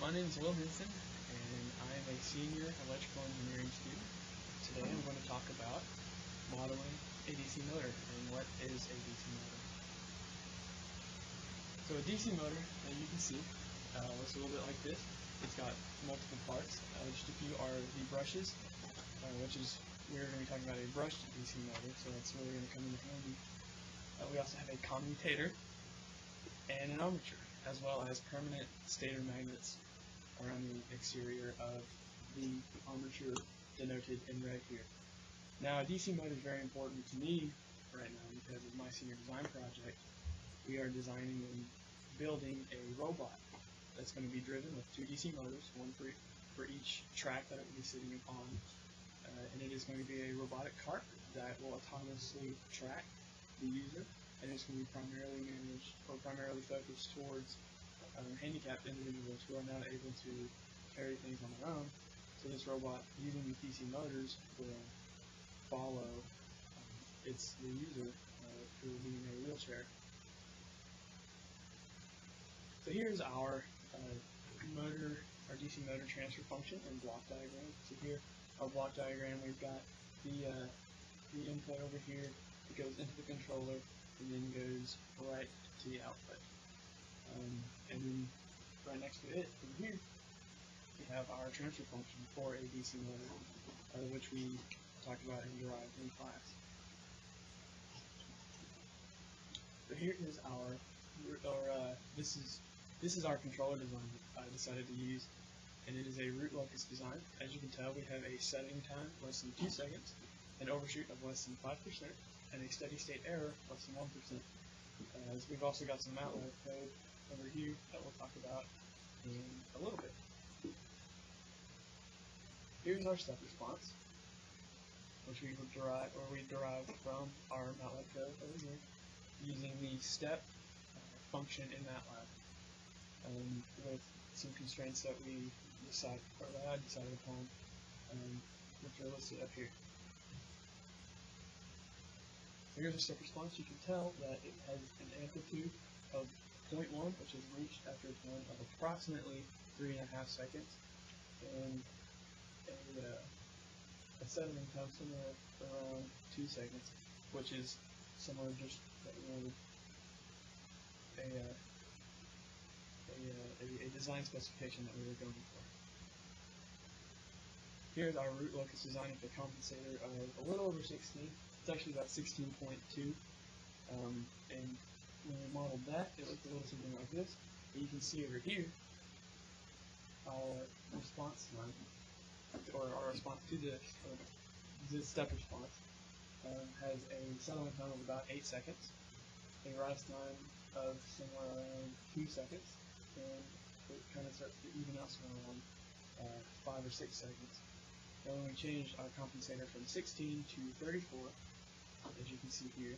My name is Will Hinson, and I am a senior electrical engineering student. Today I'm going to talk about modeling a DC motor and what is a DC motor. So a DC motor, as you can see, looks a little bit like this. It's got multiple parts. Just a few are the brushes, which is, we're going to be talking about a brushed DC motor, so that's really going to come in handy. We also have a commutator and an armature, as well as permanent stator magnets around the exterior of the armature denoted in red here. Now, a DC motor is very important to me right now because of my senior design project. We are designing and building a robot that's going to be driven with two DC motors, one for each track that it will be sitting upon, and it is going to be a robotic cart that will autonomously track the user, and it's going to be primarily managed or primarily focused towards handicapped individuals who are not able to carry things on their own. So this robot, using the DC motors, will follow the user who will be in a wheelchair. So here's our DC motor transfer function and block diagram. So here, our block diagram, we've got the input over here. It goes into the controller and then goes right to the output. And then right next to it, over here, we have our transfer function for a DC motor, which we talked about and derived in class. So here is this is our controller design I decided to use, and it is a root locus design. As you can tell, we have a settling time less than 2 seconds, an overshoot of less than 5%, and a steady state error less than 1%. We've also got some MATLAB code over here that we'll talk about in a little bit. Here's our step response, which we derived from our MATLAB code over here, using the step function in MATLAB, with some constraints that I decided upon, which are listed up here. So here's a step response. You can tell that it has an amplitude of 0.1, which is reached after a time of approximately 3.5 seconds, and a settling time somewhere around 2 seconds, which is somewhere just a design specification that we were going for. Here's our root locus design with a compensator of a little over 16. It's actually about 16.2. And when we modeled that, it looked a little something like this. And you can see over here our response time, or our response to this step response, has a settling time of about 8 seconds, a rise time of somewhere around 2 seconds, and it kind of starts to even out somewhere around 5 or 6 seconds. And when we changed our compensator from 16 to 34, as you can see here,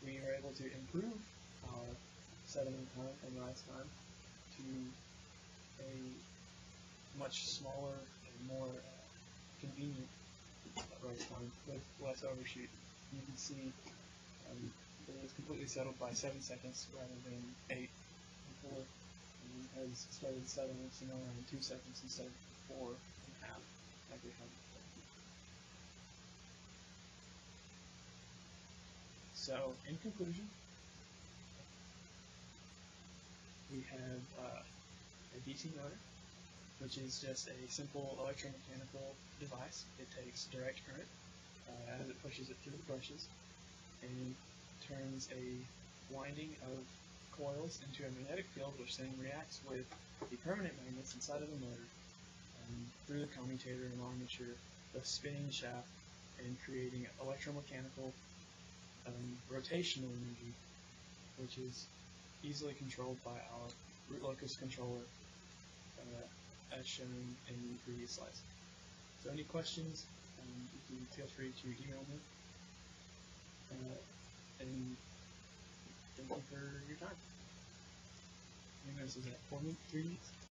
we were able to improve our settling time and rise time to a much smaller and more convenient rise time with less overshoot. You can see that it's completely settled by 7 seconds rather than 8 before, and it has started settling somewhere around 2 seconds instead of 4.5 like we had before. So, in conclusion, we have a DC motor, which is just a simple electromechanical device. It takes direct current as it pushes it through the brushes and turns a winding of coils into a magnetic field, which then reacts with the permanent magnets inside of the motor through the commutator and armature, thus spinning the shaft and creating electromechanical rotational energy, which is easily controlled by our root locus controller, as shown in the previous slides. So any questions, you can feel free to email me, and thank you for your time. I think this is at 3 minutes.